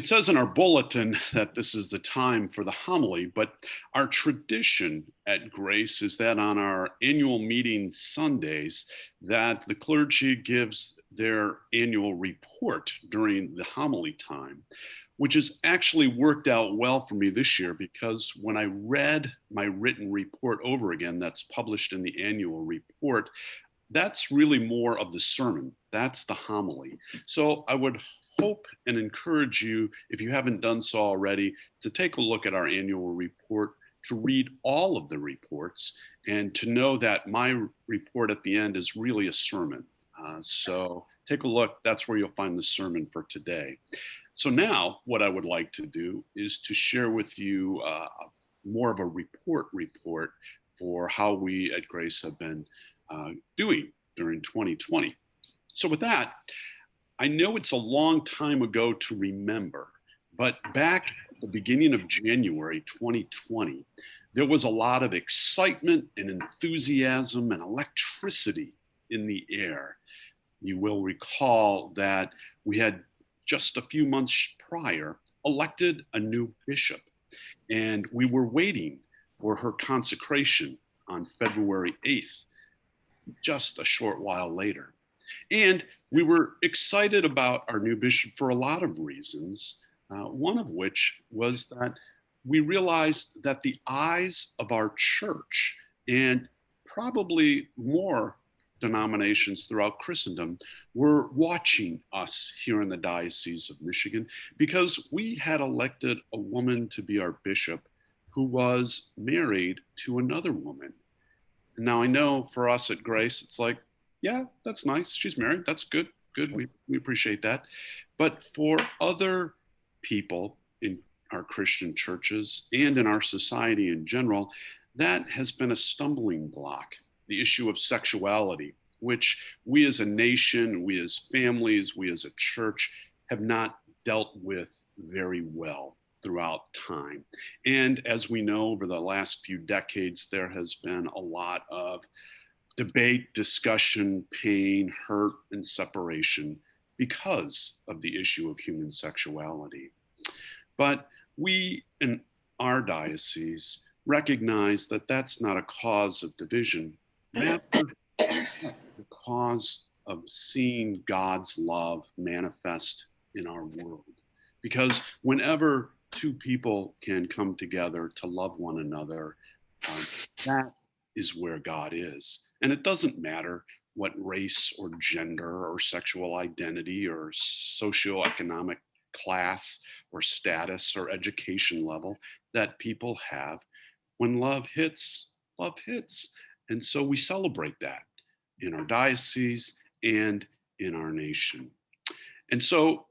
It says in our bulletin that this is the time for the homily, but our tradition at Grace is that on our annual meeting Sundays, that the clergy gives their annual report during the homily time, which has actually worked out well for me this year because when I read my written report over again, that's published in the annual report, that's really more of the sermon. That's the homily. So I would hope and encourage you, if you haven't done so already, to take a look at our annual report, to read all of the reports, and to know that my report at the end is really a sermon. So take a look. That's where you'll find the sermon for today. So now, what I would like to do is to share with you more of a report for how we at Grace have been doing during 2020. So, with that, I know it's a long time ago to remember, but back at the beginning of January 2020, there was a lot of excitement and enthusiasm and electricity in the air. You will recall that we had just a few months prior elected a new bishop, and we were waiting for her consecration on February 8th, just a short while later. And we were excited about our new bishop for a lot of reasons, one of which was that we realized that the eyes of our church and probably more denominations throughout Christendom were watching us here in the Diocese of Michigan because we had elected a woman to be our bishop who was married to another woman. Now I know for us at Grace, it's like, yeah, that's nice. She's married. That's good. Good. We appreciate that. But for other people in our Christian churches and in our society in general, that has been a stumbling block. The issue of sexuality, which we as a nation, we as families, we as a church have not dealt with very well throughout time. And as we know, over the last few decades, there has been a lot of debate, discussion, pain, hurt, and separation because of the issue of human sexuality. But we in our diocese recognize that that's not a cause of division, rather, the cause of seeing God's love manifest in our world. Because whenever two people can come together to love one another, that is where God is. And it doesn't matter what race or gender or sexual identity or socioeconomic class or status or education level that people have. When love hits, love hits. And so we celebrate that in our diocese and in our nation. And so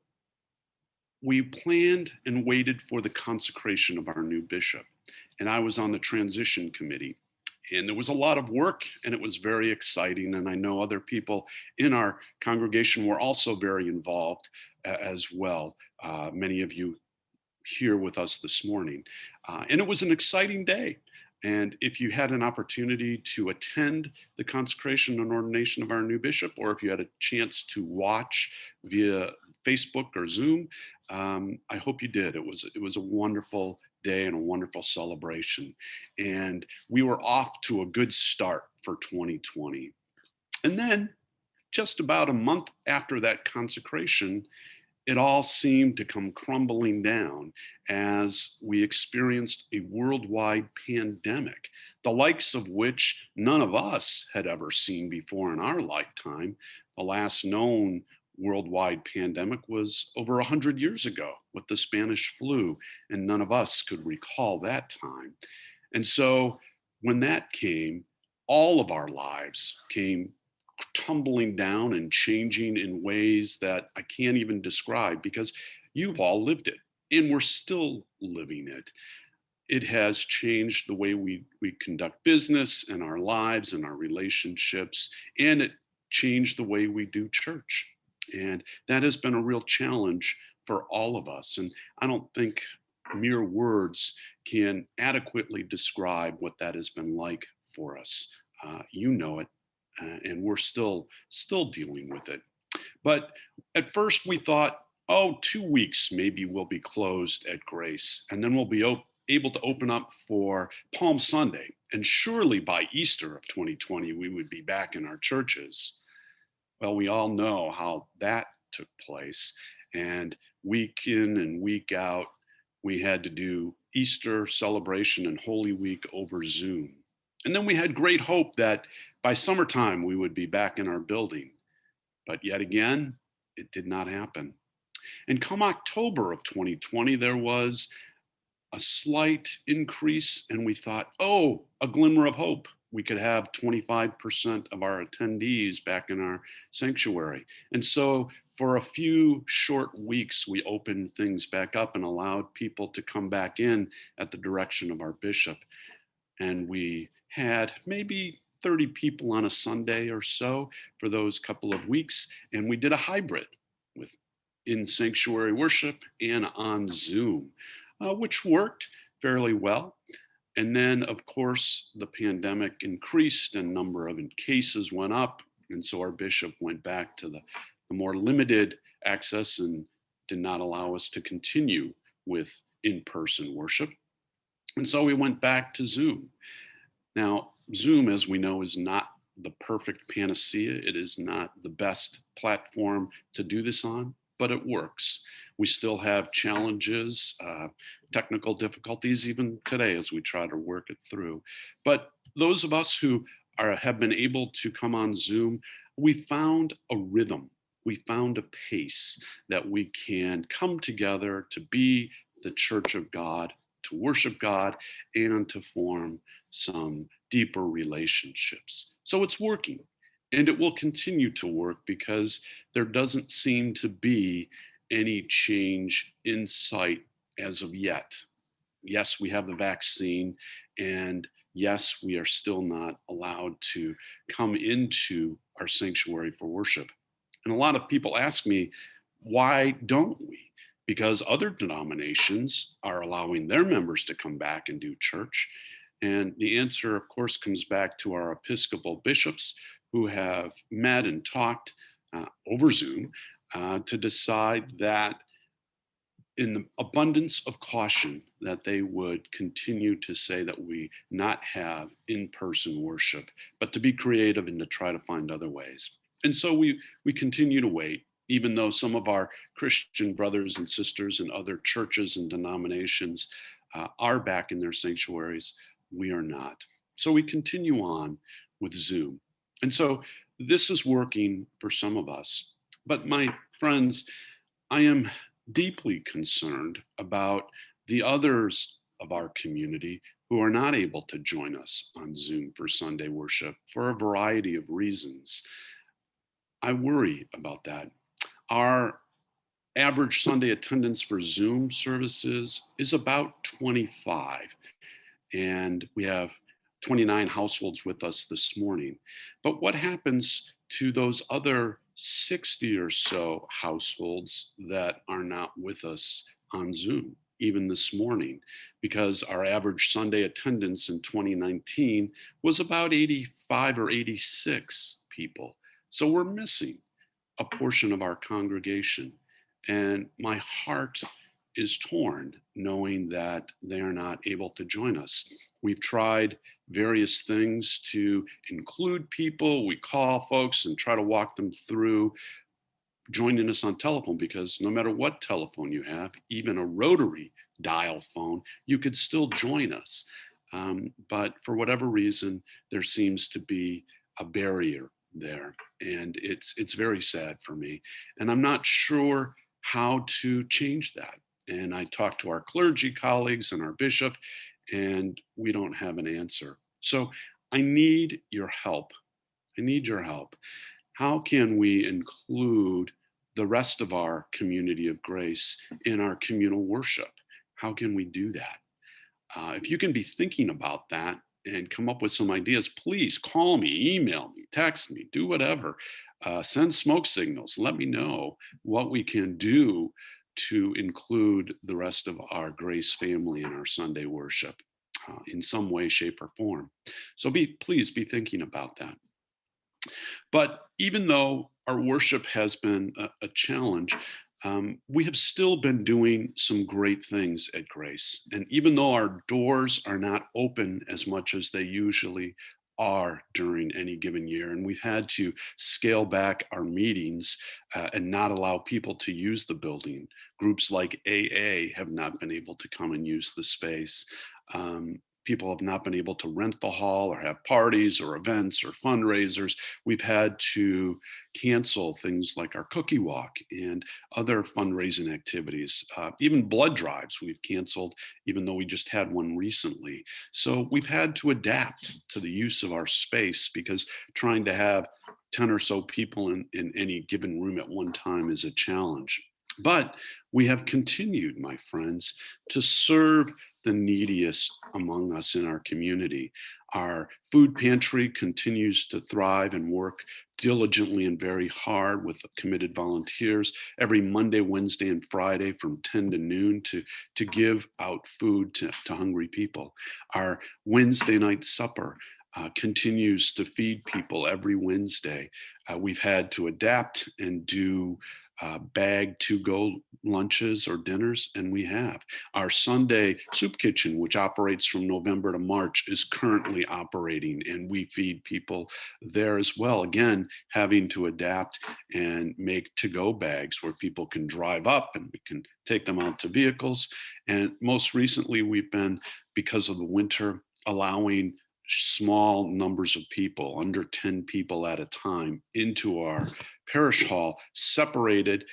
we planned and waited for the consecration of our new bishop. And I was on the transition committee. And there was a lot of work, and it was very exciting. And I know other people in our congregation were also very involved as well. Many of you here with us this morning. And it was an exciting day. And if you had an opportunity to attend the consecration and ordination of our new bishop, or if you had a chance to watch via Facebook or Zoom, I hope you did. It was a wonderful day and a wonderful celebration. And we were off to a good start for 2020. And then just about a month after that consecration, it all seemed to come crumbling down as we experienced a worldwide pandemic, the likes of which none of us had ever seen before in our lifetime. The last known worldwide pandemic was over 100 years ago with the Spanish flu, and none of us could recall that time. And so when that came, all of our lives came tumbling down and changing in ways that I can't even describe because you've all lived it and we're still living it. It has changed the way we conduct business and our lives and our relationships, and it changed the way we do church. And that has been a real challenge for all of us. And I don't think mere words can adequately describe what that has been like for us. You know it, and we're still dealing with it. But at first we thought, Oh, 2 weeks maybe we'll be closed at Grace, and then we'll be able to open up for Palm Sunday. And surely by Easter of 2020, we would be back in our churches. Well, we all know how that took place. And week in and week out, we had to do Easter celebration and Holy Week over Zoom. And then we had great hope that by summertime we would be back in our building. But yet again, it did not happen. And come October of 2020, there was a slight increase, and we thought, oh, a glimmer of hope. We could have 25% of our attendees back in our sanctuary. And so, for a few short weeks, we opened things back up and allowed people to come back in at the direction of our bishop. And we had maybe 30 people on a Sunday or so for those couple of weeks. And we did a hybrid with in sanctuary worship and on Zoom, which worked fairly well. And then, of course, the pandemic increased and number of cases went up. And so our bishop went back to the more limited access and did not allow us to continue with in-person worship. And so we went back to Zoom. Now, Zoom, as we know, is not the perfect panacea. It is not the best platform to do this on, but it works. We still have challenges, technical difficulties even today as we try to work it through. But those of us who have been able to come on Zoom, we found a rhythm. We found a pace that we can come together to be the church of God, to worship God, and to form some deeper relationships. So it's working, and it will continue to work because there doesn't seem to be any change in sight as of yet. Yes, we have the vaccine, and yes, we are still not allowed to come into our sanctuary for worship. And a lot of people ask me, why don't we? Because other denominations are allowing their members to come back and do church. And the answer, of course, comes back to our Episcopal bishops who have met and talked over Zoom to decide that in the abundance of caution that they would continue to say that we not have in-person worship, but to be creative and to try to find other ways. And so we continue to wait, even though some of our Christian brothers and sisters in other churches and denominations are back in their sanctuaries. We are not. So we continue on with Zoom. And so this is working for some of us. But my friends, I am deeply concerned about the others of our community who are not able to join us on Zoom for Sunday worship for a variety of reasons. I worry about that. Our average Sunday attendance for Zoom services is about 25, and we have 29 households with us this morning. But what happens to those other 60 or so households that are not with us on Zoom, even this morning? Because our average Sunday attendance in 2019 was about 85 or 86 people. So we're missing a portion of our congregation. And my heart is torn knowing that they are not able to join us. We've tried various things to include people. We call folks and try to walk them through joining us on telephone, because no matter what telephone you have, even a rotary dial phone, you could still join us. But for whatever reason, there seems to be a barrier there. And it's very sad for me. And I'm not sure how to change that. And I talked to our clergy colleagues and our bishop, and we don't have an answer. So I need your help. I need your help. How can we include the rest of our community of grace in our communal worship? How can we do that? If you can be thinking about that and come up with some ideas, please call me, email me, text me, do whatever. Send smoke signals. Let me know what we can do to include the rest of our grace family in our Sunday worship in some way, shape, or form. So please be thinking about that. But even though our worship has been a challenge, we have still been doing some great things at Grace. And even though our doors are not open as much as they usually are during any given year, and we've had to scale back our meetings and not allow people to use the building. Groups like AA have not been able to come and use the space. People have not been able to rent the hall or have parties or events or fundraisers. We've had to cancel things like our cookie walk and other fundraising activities, even blood drives we've canceled, even though we just had one recently. So we've had to adapt to the use of our space because trying to have 10 or so people in any given room at one time is a challenge. But we have continued, my friends, to serve the neediest among us in our community. Our food pantry continues to thrive and work diligently and very hard with committed volunteers every Monday, Wednesday, and Friday from 10 to noon to give out food to hungry people. Our Wednesday night supper continues to feed people every Wednesday. We've had to adapt and do bag to go lunches or dinners, and we have. Our Sunday soup kitchen, which operates from November to March, is currently operating, and we feed people there as well. Again, having to adapt and make to go bags where people can drive up and we can take them out to vehicles. And most recently, we've been, because of the winter, allowing small numbers of people, under 10 people at a time, into our parish hall, separated,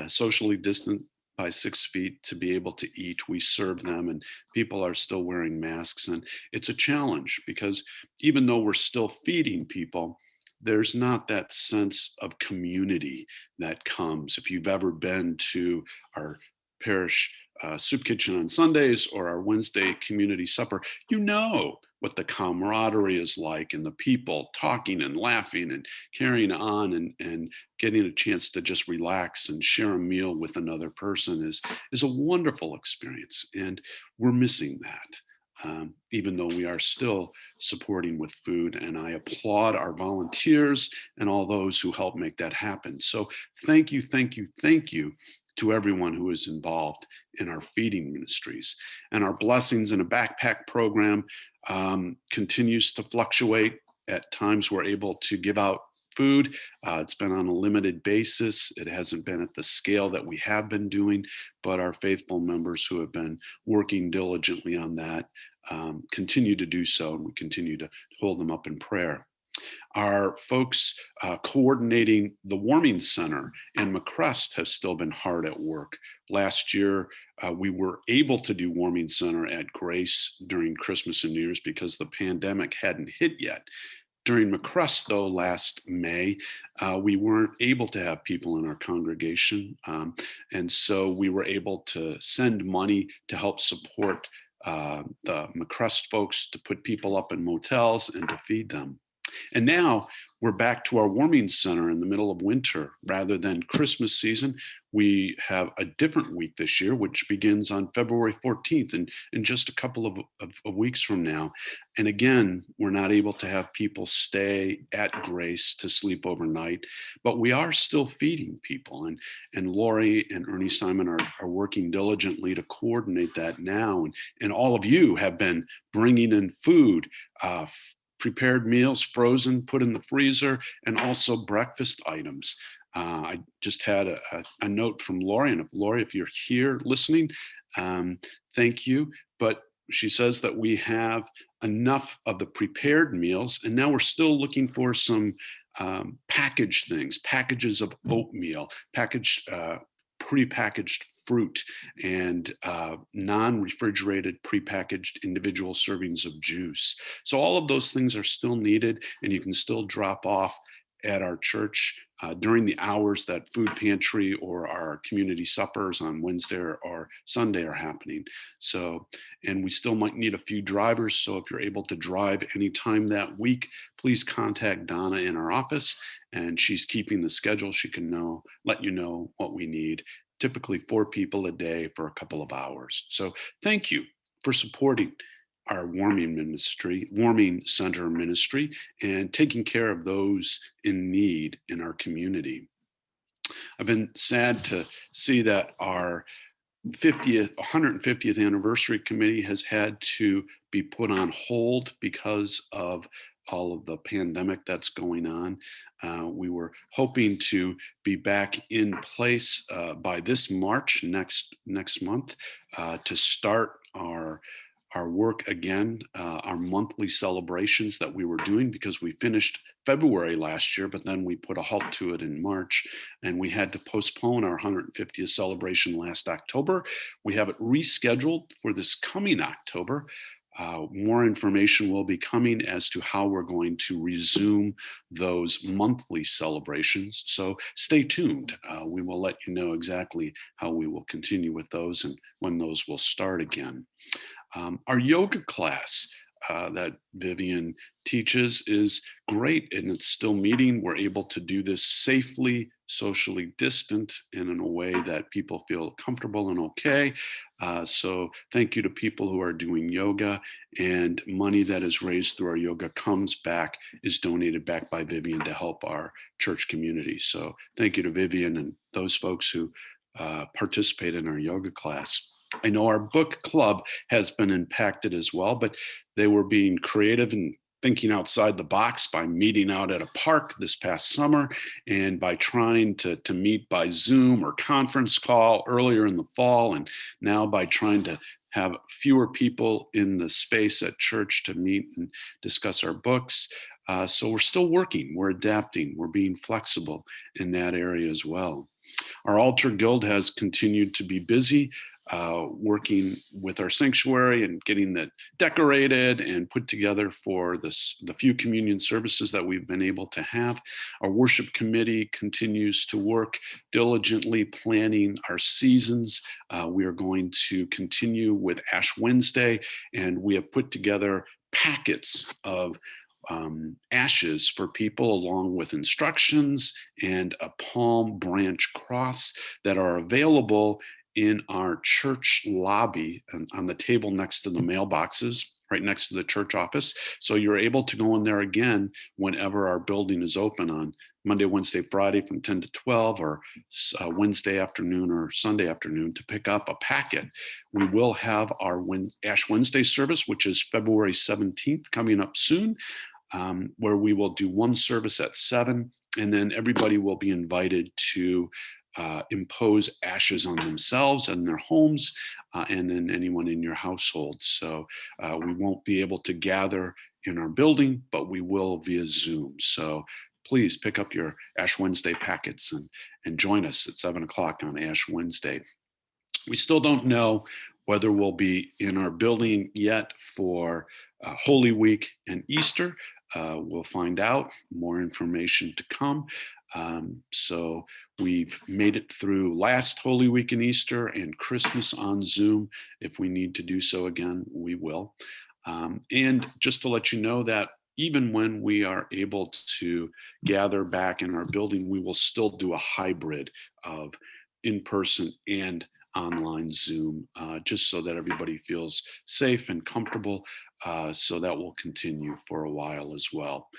socially distant by 6 feet to be able to eat. We serve them, and people are still wearing masks. And it's a challenge because even though we're still feeding people, there's not that sense of community that comes. If you've ever been to our parish soup kitchen on Sundays or our Wednesday community supper, you know what the camaraderie is like and the people talking and laughing and carrying on and getting a chance to just relax and share a meal with another person is a wonderful experience. And we're missing that. Even though we are still supporting with food. And I applaud our volunteers and all those who help make that happen. So thank you, thank you, thank you to everyone who is involved in our feeding ministries. And our Blessings in a Backpack program continues to fluctuate. At times, we're able to give out food. It's been on a limited basis. It hasn't been at the scale that we have been doing, but our faithful members who have been working diligently on that continue to do so, and we continue to hold them up in prayer. Our folks coordinating the warming center in McCrest have still been hard at work. Last year, we were able to do warming center at Grace during Christmas and New Year's because the pandemic hadn't hit yet. During McCrest, though, last May, we weren't able to have people in our congregation. And so we were able to send money to help support the McCrest folks to put people up in motels and to feed them. And now we're back to our warming center in the middle of winter. Rather than Christmas season, we have a different week this year, which begins on February 14th and in just a couple of weeks from now. And again, we're not able to have people stay at Grace to sleep overnight, but we are still feeding people. And Lori and Ernie Simon are working diligently to coordinate that now. And all of you have been bringing in food, prepared meals, frozen, put in the freezer, and also breakfast items. I just had a note from Lori, and if you're here listening, thank you. But she says that we have enough of the prepared meals, and now we're still looking for some packaged things, packages of oatmeal, prepackaged fruit, and non-refrigerated prepackaged individual servings of juice. So all of those things are still needed, and you can still drop off at our church during the hours that food pantry or our community suppers on Wednesday or Sunday are happening. So, and we still might need a few drivers. So if you're able to drive anytime that week, please contact Donna in our office, and she's keeping the schedule. She can let you know what we need. Typically 4 people a day for a couple of hours. So thank you for supporting our warming center ministry, and taking care of those in need in our community. I've been sad to see that our 150th anniversary committee has had to be put on hold because of all of the pandemic that's going on. We were hoping to be back in place by this March next month to start our work again, our monthly celebrations that we were doing because we finished February last year, but then we put a halt to it in March and we had to postpone our 150th celebration last October. We have it rescheduled for this coming October. More information will be coming as to how we're going to resume those monthly celebrations. So stay tuned. We will let you know exactly how we will continue with those and when those will start again. Our yoga class that Vivian teaches is great and it's still meeting. We're able to do this safely, socially distant, and in a way that people feel comfortable and okay. So thank you to people who are doing yoga, and money that is raised through our yoga is donated back by Vivian to help our church community. So thank you to Vivian and those folks who participate in our yoga class. I know our book club has been impacted as well, but they were being creative and thinking outside the box by meeting out at a park this past summer and by trying to meet by Zoom or conference call earlier in the fall, and now by trying to have fewer people in the space at church to meet and discuss our books. So we're still working, we're adapting, we're being flexible in that area as well. Our altar guild has continued to be busy, working with our sanctuary and getting that decorated and put together for the few communion services that we've been able to have. Our worship committee continues to work diligently planning our seasons. We are going to continue with Ash Wednesday, and we have put together packets of ashes for people, along with instructions and a palm branch cross that are available in our church lobby and on the table next to the mailboxes, right next to the church office. So you're able to go in there again whenever our building is open on Monday, Wednesday, Friday from 10 to 12, or Wednesday afternoon or Sunday afternoon to pick up a packet. We will have our Ash Wednesday service, which is February 17th, coming up soon, where we will do one service at 7, and then everybody will be invited to impose ashes on themselves and their homes, and then anyone in your household. So we won't be able to gather in our building, but we will via Zoom. So please pick up your Ash Wednesday packets and join us at 7 o'clock on Ash Wednesday. We still don't know whether we'll be in our building yet for Holy Week and Easter. We'll find out. More information to come. So we've made it through last Holy Week and Easter and Christmas on Zoom. If we need to do so again, we will. And just to let you know that even when we are able to gather back in our building, we will still do a hybrid of in-person and online Zoom, just so that everybody feels safe and comfortable. So that will continue for a while as well.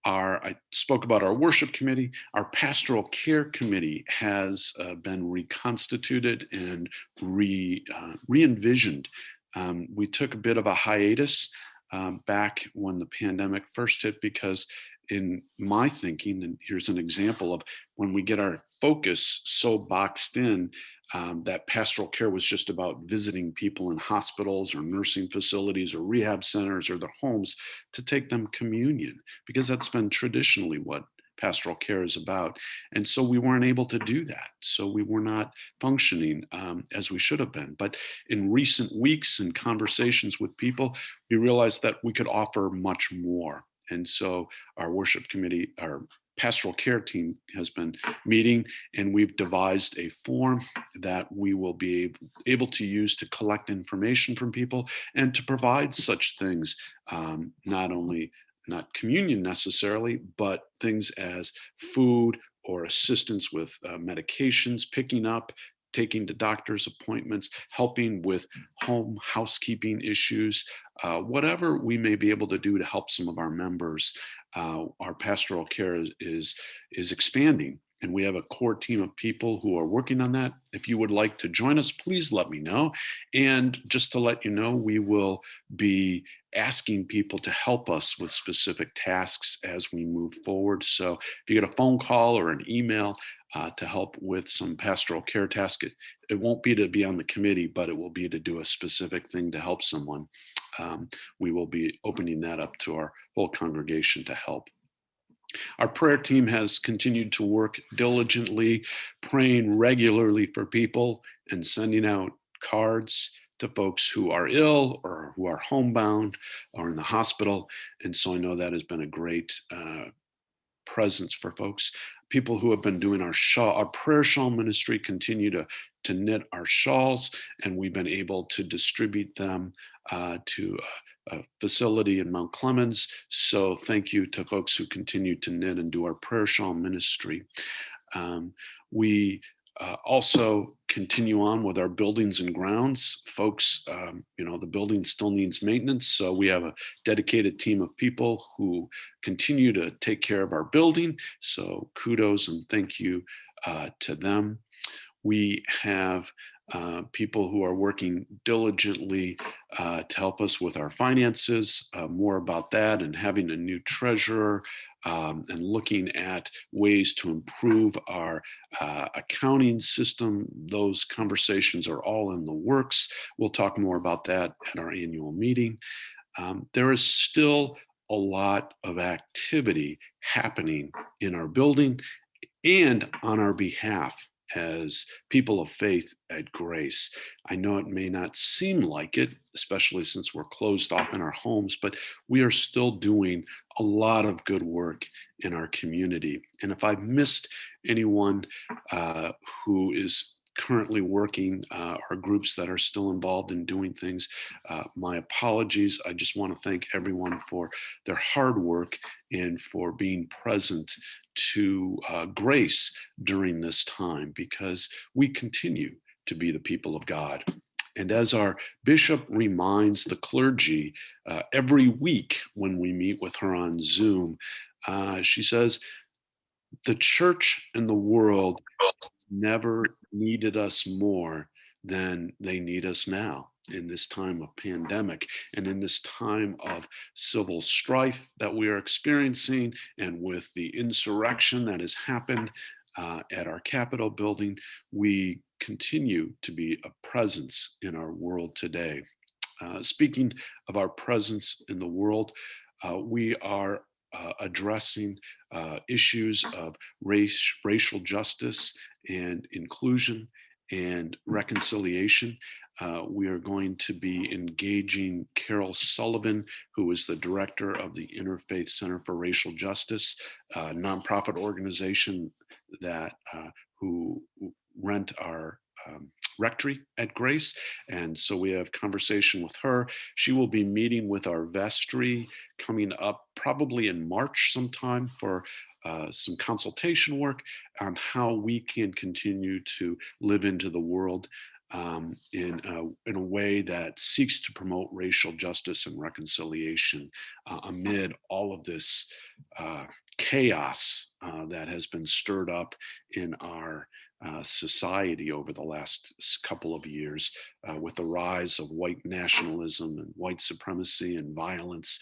I spoke about our worship committee. Our pastoral care committee has been reconstituted and re-envisioned. We took a bit of a hiatus back when the pandemic first hit, because in my thinking, and here's an example of when we get our focus so boxed in, that pastoral care was just about visiting people in hospitals or nursing facilities or rehab centers or their homes to take them communion, because that's been traditionally what pastoral care is about. And so we weren't able to do that. So we were not functioning as we should have been. But in recent weeks and conversations with people, we realized that we could offer much more. And so our worship committee, our pastoral care team has been meeting, and we've devised a form that we will be able to use to collect information from people and to provide such things, not communion necessarily, but things as food or assistance with medications, picking up, taking to doctor's appointments, helping with home housekeeping issues, whatever we may be able to do to help some of our members. Our pastoral care is expanding. And we have a core team of people who are working on that. If you would like to join us, please let me know. And just to let you know, we will be asking people to help us with specific tasks as we move forward. So if you get a phone call or an email to help with some pastoral care task, it won't be to be on the committee, but it will be to do a specific thing to help someone. We will be opening that up to our whole congregation to help. Our prayer team has continued to work diligently, praying regularly for people and sending out cards to folks who are ill or who are homebound or in the hospital. And so I know that has been a great presence for folks. People who have been doing our prayer shawl ministry continue to knit our shawls, and we've been able to distribute them to a facility in Mount Clemens. So thank you to folks who continue to knit and do our prayer shawl ministry. We also continue on with our buildings and grounds. Folks, the building still needs maintenance. So we have a dedicated team of people who continue to take care of our building. So kudos and thank you to them. We have people who are working diligently to help us with our finances, more about that, and having a new treasurer and looking at ways to improve our accounting system. Those conversations are all in the works. We'll talk more about that at our annual meeting. There is still a lot of activity happening in our building and on our behalf as people of faith at Grace. I know it may not seem like it, especially since we're closed off in our homes, but we are still doing a lot of good work in our community. And if I've missed anyone who is currently working or groups that are still involved in doing things, my apologies. I just want to thank everyone for their hard work and for being present to Grace during this time, because we continue to be the people of God. And as our bishop reminds the clergy every week when we meet with her on Zoom, she says, the church and the world never needed us more than they need us now in this time of pandemic and in this time of civil strife that we are experiencing, and with the insurrection that has happened at our Capitol building. We continue to be a presence in our world today. Speaking of our presence in the world, we are addressing issues of racial justice and inclusion and reconciliation. We are going to be engaging Carol Sullivan, who is the director of the Interfaith Center for Racial Justice, a nonprofit organization that who rent our rectory at Grace. And so we have conversation with her. She will be meeting with our vestry coming up probably in March sometime for some consultation work on how we can continue to live into the world in a way that seeks to promote racial justice and reconciliation amid all of this chaos that has been stirred up in our society over the last couple of years with the rise of white nationalism and white supremacy and violence.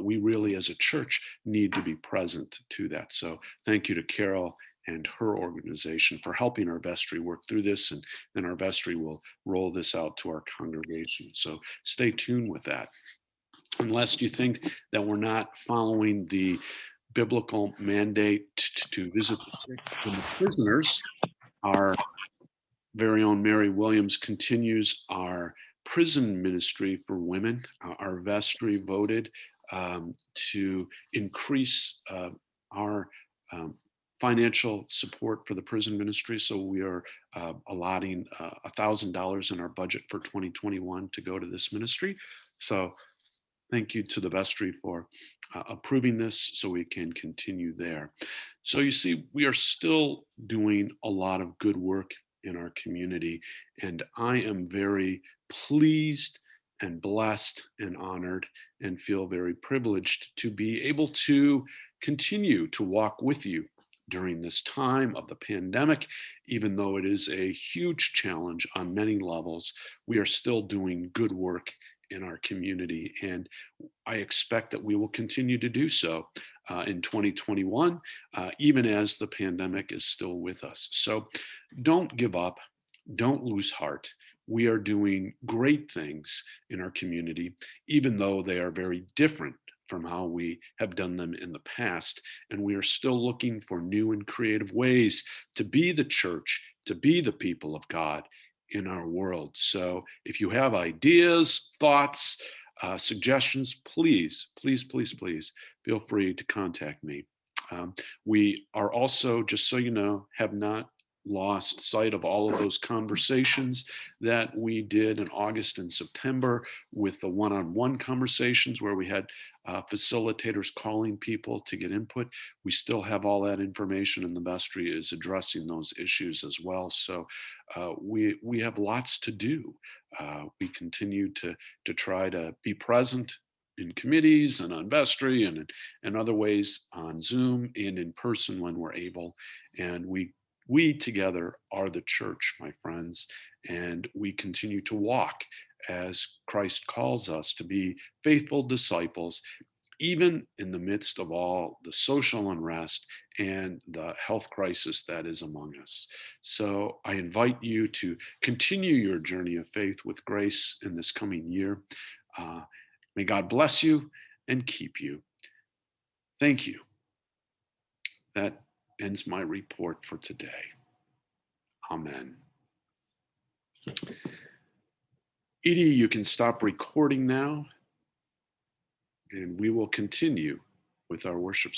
We really, as a church, need to be present to that. So thank you to Carol and her organization for helping our vestry work through this, and then our vestry will roll this out to our congregation. So stay tuned with that. Unless you think that we're not following the biblical mandate to visit the sick and the prisoners, our very own Mary Williams continues our prison ministry for women. Our vestry voted to increase our financial support for the prison ministry. So we are allotting $1,000 in our budget for 2021 to go to this ministry. So thank you to the vestry for approving this so we can continue there. So you see, we are still doing a lot of good work in our community, and I am very pleased and blessed and honored and feel very privileged to be able to continue to walk with you during this time of the pandemic. Even though it is a huge challenge on many levels, we are still doing good work in our community. And I expect that we will continue to do so in 2021, even as the pandemic is still with us. So don't give up. Don't lose heart. We are doing great things in our community, even though they are very different from how we have done them in the past. And we are still looking for new and creative ways to be the church, to be the people of God in our world. So if you have ideas, thoughts, suggestions, please feel free to contact me. We are also, just so you know, have not lost sight of all of those conversations that we did in August and September with the one-on-one conversations where we had facilitators calling people to get input. We still have all that information, and the vestry is addressing those issues as well. So we have lots to do. We continue to try to be present in committees and on vestry and other ways on Zoom and in person when we're able. And we together are the church, my friends, and we continue to walk as Christ calls us to be faithful disciples, even in the midst of all the social unrest and the health crisis that is among us. So I invite you to continue your journey of faith with Grace in this coming year. Uh, may God bless you and keep you. Thank you. That ends my report for today. Amen. Edie, you can stop recording now, and we will continue with our worship.